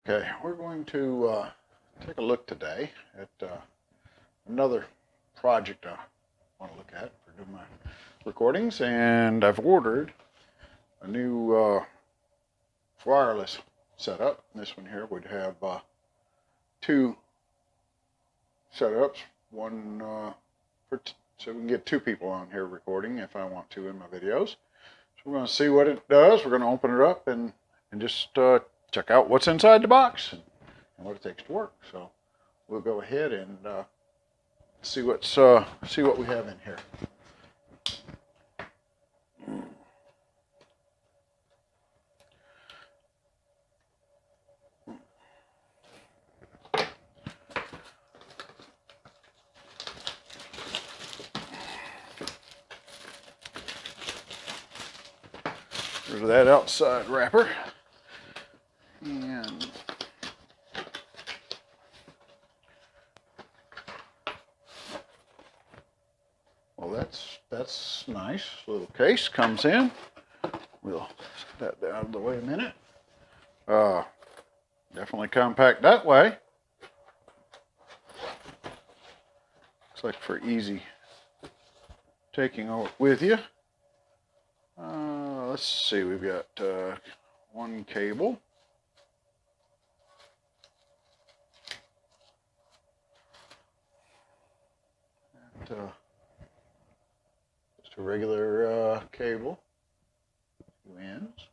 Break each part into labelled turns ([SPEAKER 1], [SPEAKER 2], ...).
[SPEAKER 1] Okay, we're going to take a look today at another project I want to look at for doing my recordings, and I've ordered a new wireless setup. This one here would have two setups, one so we can get two people on here recording if I want to in my videos. So we're going to see what it does. We're going to open it up and just check out what's inside the box and what it takes to work. So we'll go ahead and see what we have in here. There's that outside wrapper. And well, that's nice. Little case comes in. We'll set that down out of the way a minute. Definitely compact that way. Looks like for easy taking with you. Let's see, we've got one cable. And, just a regular cable. Two ends.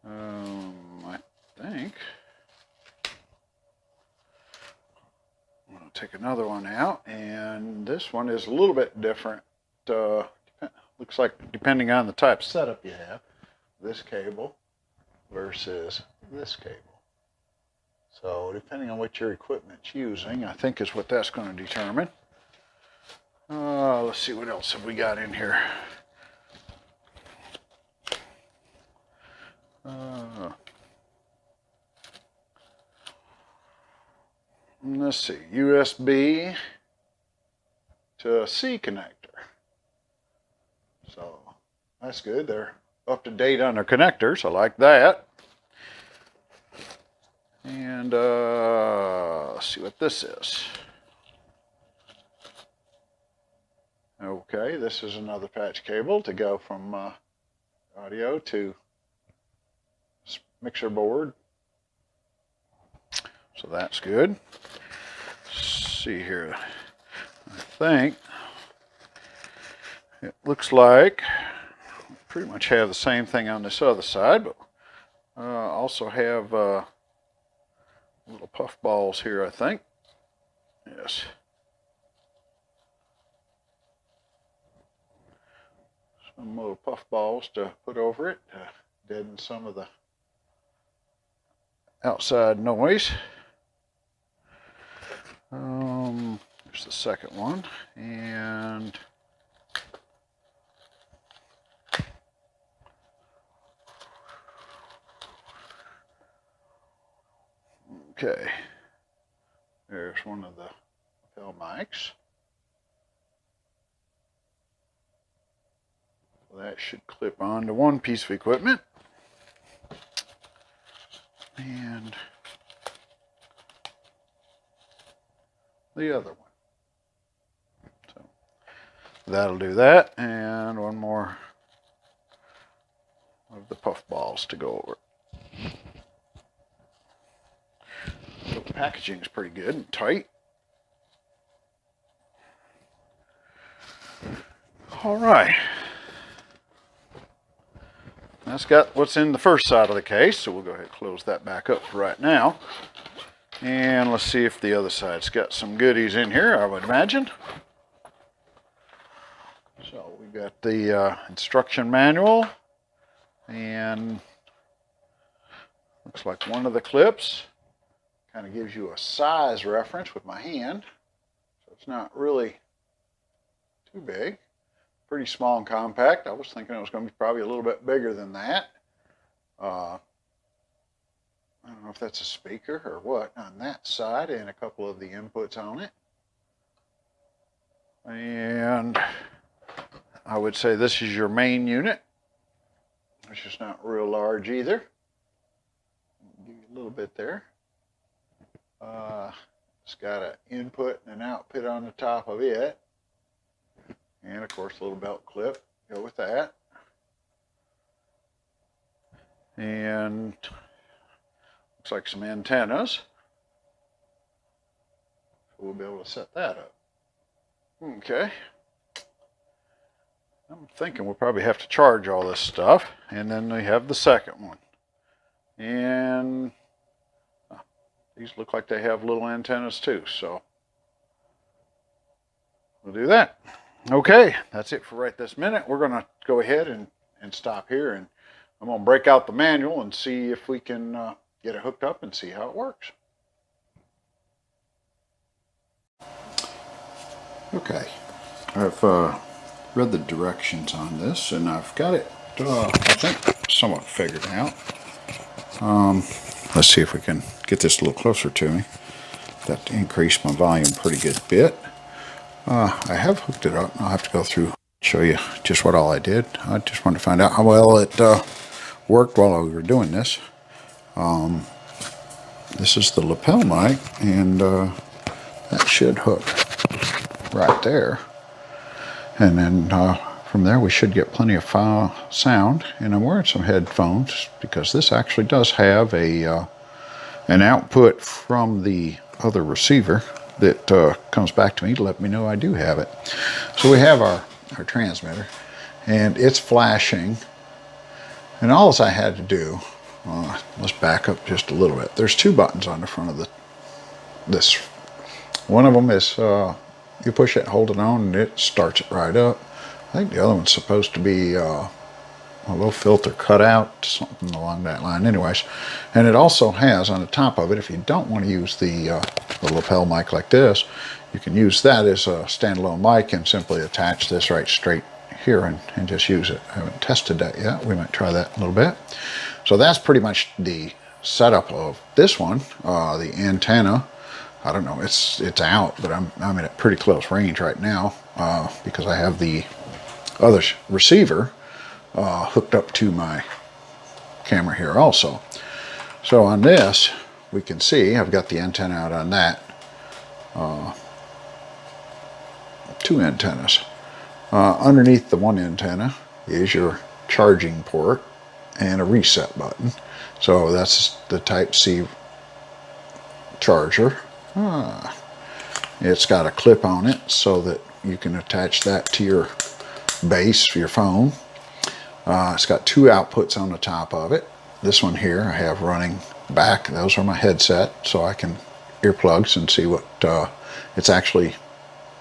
[SPEAKER 1] I think I'm going to take another one out, and this one is a little bit different. Looks like, depending on the type of setup you have, this cable versus this cable. So depending on what your equipment's using, I think is what that's going to determine. Let's see, what else have we got in here? Let's see, USB to C connector. So that's good. They're up to date on their connectors. I like that. And let's see what this is. Okay, this is another patch cable to go from audio to mixer board. So that's good. Let's see here. I think it looks like we pretty much have the same thing on this other side, but also have little puff balls here, I think. Yes. Some little puff balls to put over it to deaden some of the outside noise. There's the second one, and okay, there's one of the lapel mics. So that should clip onto one piece of equipment. And the other one. So that'll do that, and one more of the puff balls to go over. The packaging is pretty good and tight. All right. That's got what's in the first side of the case, so we'll go ahead and close that back up for right now. And let's see if the other side's got some goodies in here, I would imagine. So we've got the instruction manual, and looks like one of the clips kind of gives you a size reference with my hand. So it's not really too big. Pretty small and compact. I was thinking it was going to be probably a little bit bigger than that. I don't know if that's a speaker or what on that side, and a couple of the inputs on it. And I would say this is your main unit, which is not real large either. Give you a little bit there. It's got an input and an output on the top of it. And of course a little belt clip. Go with that. And looks like some antennas. We'll be able to set that up. Okay. I'm thinking we'll probably have to charge all this stuff. And then we have the second one. And these look like they have little antennas too, so we'll do that. Okay, that's it for right this minute. We're going to go ahead and stop here, and I'm going to break out the manual and see if we can get it hooked up and see how it works. Okay, I've read the directions on this, and I've got it, I think, somewhat figured out. Let's see if we can get this a little closer to me. That increased my volume pretty good bit. I have hooked it up. I'll have to go through, show you just what all I did. I just wanted to find out how well it worked while we were doing this. This is the lapel mic, and that should hook right there. And then from there we should get plenty of sound. And I'm wearing some headphones because this actually does have a an output from the other receiver that comes back to me to let me know I do have it. So we have our transmitter, and it's flashing, and all I had to do, let's back up just a little bit. There's two buttons on the front of this. One of them is you push it and hold it on and it starts it right up. I think the other one's supposed to be a low filter cutout, something along that line. Anyways, and it also has on the top of it, if you don't want to use the lapel mic like this, you can use that as a standalone mic and simply attach this right straight here and just use it. I haven't tested that yet. We might try that a little bit. So that's pretty much the setup of this one. The antenna, I don't know, it's out, but I'm at pretty close range right now because I have the other receiver hooked up to my camera here also. So on this, we can see I've got the antenna out on that. Two antennas. Underneath the one antenna is your charging port and a reset button. So that's the Type-C charger. It's got a clip on it so that you can attach that to your base for your phone. It's got two outputs on the top of it. This one here I have running back. Those are my headset, so I can earplugs and see what it's actually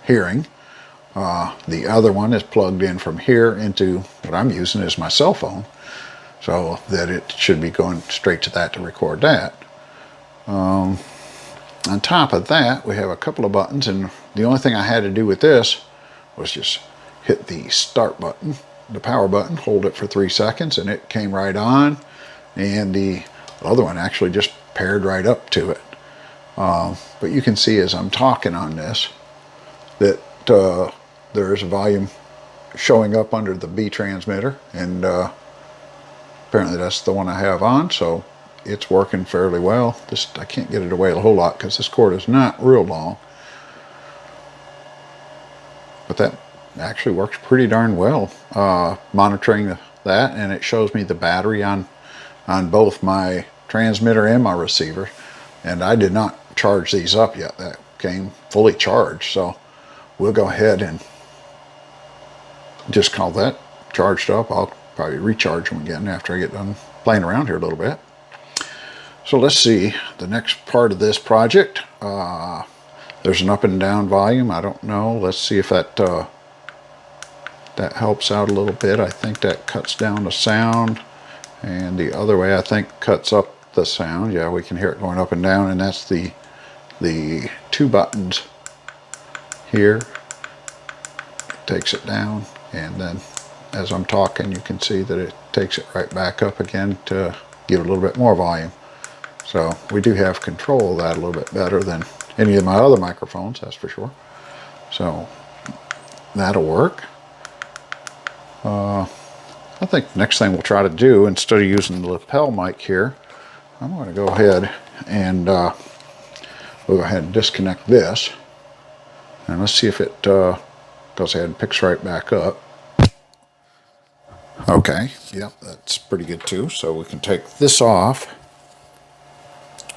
[SPEAKER 1] hearing. The other one is plugged in from here into what I'm using is my cell phone, so that it should be going straight to that to record that. On top of that, we have a couple of buttons, and the only thing I had to do with this was just hit the start button, the power button, hold it for 3 seconds, and it came right on, and the other one actually just paired right up to it. But you can see as I'm talking on this that there's a volume showing up under the B transmitter, and apparently that's the one I have on, so it's working fairly well. I can't get it away a whole lot because this cord is not real long, but that actually works pretty darn well. Monitoring that, and it shows me the battery on both my transmitter and my receiver, and I did not charge these up yet. That came fully charged, so we'll go ahead and just call that charged up. I'll probably recharge them again after I get done playing around here a little bit. So let's see the next part of this project. There's an up and down volume. I don't know. Let's see if that that helps out a little bit. I think that cuts down the sound, and the other way I think cuts up the sound. Yeah, we can hear it going up and down, and that's the two buttons here. It takes it down, and then as I'm talking, you can see that it takes it right back up again to give it a little bit more volume. So we do have control of that a little bit better than any of my other microphones, that's for sure. So that'll work. I think the next thing we'll try to do, instead of using the lapel mic here, I'm going to go ahead and we'll go ahead and disconnect this. And let's see if it goes ahead and picks right back up. Okay, yep, that's pretty good too. So we can take this off,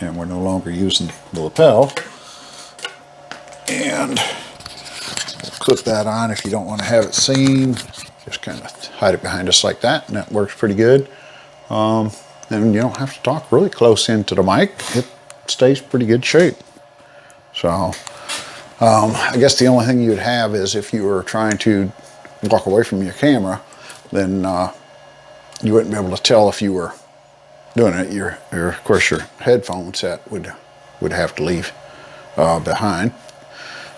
[SPEAKER 1] and we're no longer using the lapel. And we'll clip that on if you don't want to have it seen. Just kind of hide it behind us like that, and that works pretty good. And you don't have to talk really close into the mic. It stays pretty good shape. So I guess the only thing you'd have is if you were trying to walk away from your camera, then you wouldn't be able to tell if you were doing it. Of course, your headphone set would have to leave behind.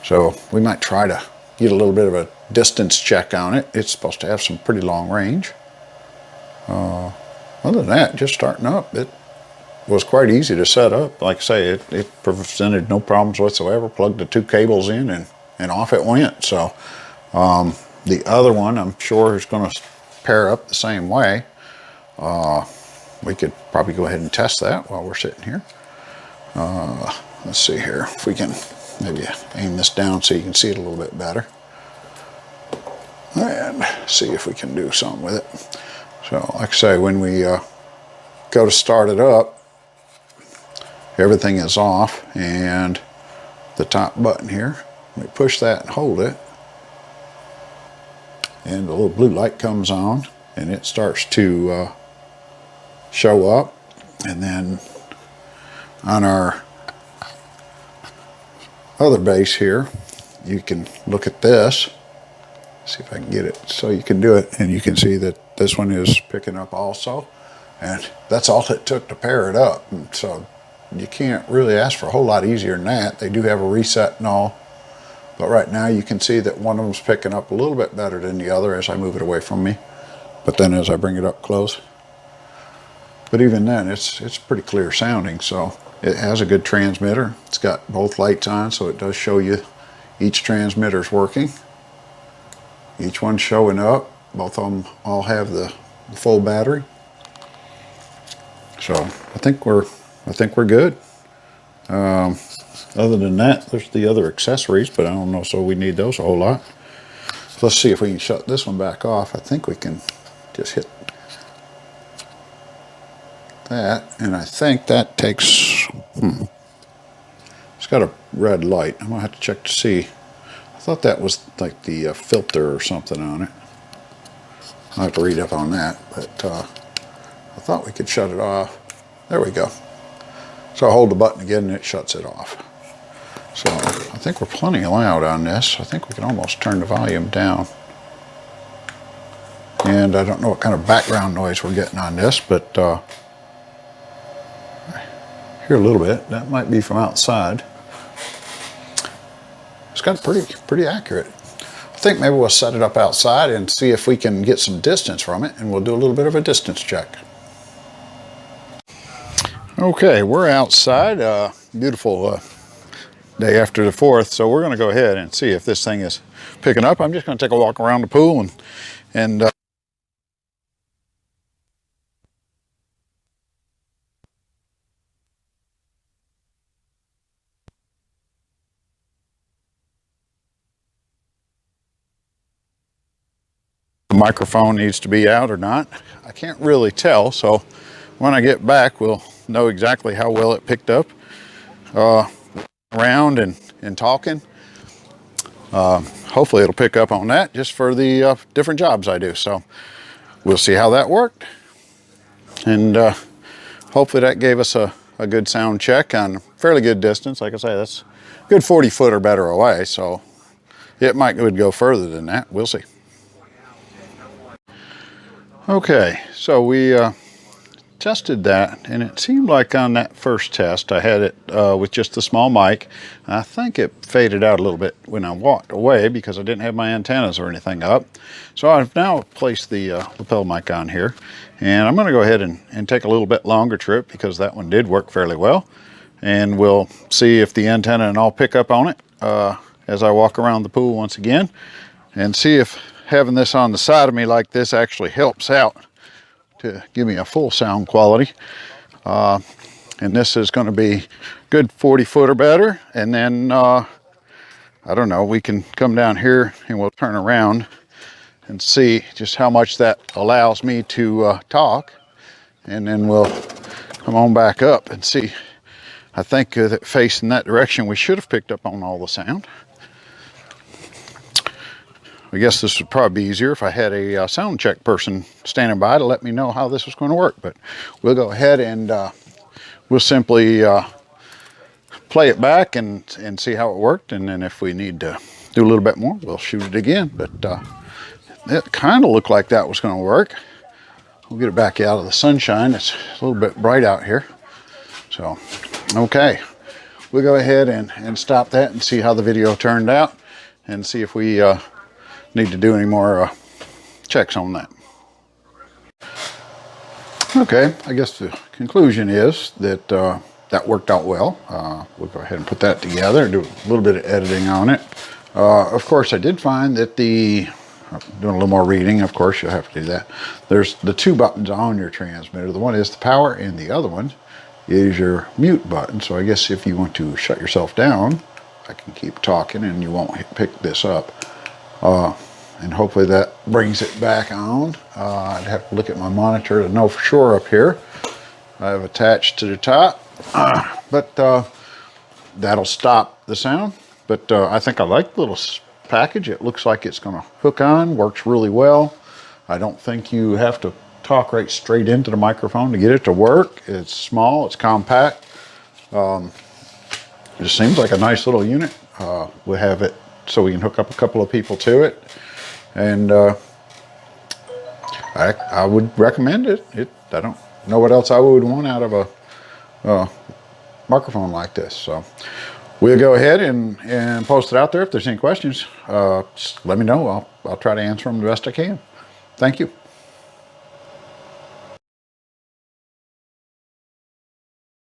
[SPEAKER 1] So we might try to get a little bit of a distance check on it. It's supposed to have some pretty long range. Other than that, just starting up, it was quite easy to set up. Like I say, it presented no problems whatsoever. Plugged the 2 cables in and off it went. So the other one, I'm sure, is going to pair up the same way. We could probably go ahead and test that while we're sitting here. Let's see here if we can maybe aim this down so you can see it a little bit better. And see if we can do something with it. So, like I say, when we go to start it up, everything is off, and the top button here, we push that and hold it, and the little blue light comes on, and it starts to show up. And then on our other base here, you can look at this. See if I can get it so you can do it, and you can see that this one is picking up also, and that's all it took to pair it up. And so you can't really ask for a whole lot easier than that. They do have a reset and all, but right now you can see that one of them's picking up a little bit better than the other as I move it away from me, but then as I bring it up close. But even then, it's pretty clear sounding. So it has a good transmitter. It's got both lights on, so it does show you each transmitter's working. Each one's showing up. Both of them all have the full battery. So I think we're good. Other than that, there's the other accessories, but I don't know, so we need those a whole lot. So let's see if we can shut this one back off. I think we can just hit that, and I think that takes, it's got a red light. I'm gonna have to check to see. I thought that was like the filter or something on it. I'll have to read up on that, but I thought we could shut it off. There we go. So I hold the button again and it shuts it off. So I think we're plenty loud on this. I think we can almost turn the volume down. And I don't know what kind of background noise we're getting on this, but I hear a little bit. That might be from outside. It's got pretty accurate. I think maybe we'll set it up outside and see if we can get some distance from it, and we'll do a little bit of a distance check. Okay, we're outside. Beautiful day after the 4th, so we're going to go ahead and see if this thing is picking up. I'm just going to take a walk around the pool and the microphone needs to be out or not. I can't really tell, so when I get back we'll know exactly how well it picked up. Around and talking. Hopefully it'll pick up on that just for the different jobs I do. So we'll see how that worked. And hopefully that gave us a good sound check on fairly good distance. Like I say, that's a good 40 foot or better away. So it would go further than that. We'll see. Okay, so we tested that, and it seemed like on that first test I had it with just the small mic. I think it faded out a little bit when I walked away because I didn't have my antennas or anything up. So I've now placed the lapel mic on here, and I'm going to go ahead and take a little bit longer trip because that one did work fairly well, and we'll see if the antenna and all pick up on it as I walk around the pool once again, and see if having this on the side of me like this actually helps out to give me a full sound quality. And this is going to be good 40 foot or better. And then, I don't know, we can come down here and we'll turn around and see just how much that allows me to talk. And then we'll come on back up and see. I think that facing that direction, we should have picked up on all the sound. I guess this would probably be easier if I had a sound check person standing by to let me know how this was going to work. But we'll go ahead and we'll simply play it back and see how it worked. And then if we need to do a little bit more, we'll shoot it again. But it kind of looked like that was going to work. We'll get it back out of the sunshine. It's a little bit bright out here. So, okay. We'll go ahead and stop that and see how the video turned out and see if we need to do any more checks on that. Okay, I guess the conclusion is that that worked out well. We'll go ahead and put that together and do a little bit of editing on it. Of course, I did find that doing a little more reading, of course, you'll have to do that. There's the two buttons on your transmitter. The one is the power and the other one is your mute button. So I guess if you want to shut yourself down, I can keep talking and you won't pick this up. And hopefully that brings it back on. I'd have to look at my monitor to know for sure up here. I have attached to the top, but that'll stop the sound. But I think I like the little package. It looks like it's going to hook on, works really well. I don't think you have to talk right straight into the microphone to get it to work. It's small, it's compact. It just seems like a nice little unit. We have it so we can hook up a couple of people to it. And I would recommend it. I don't know what else I would want out of a microphone like this. So we'll go ahead and post it out there. If there's any questions, just let me know. I'll try to answer them the best I can. Thank you.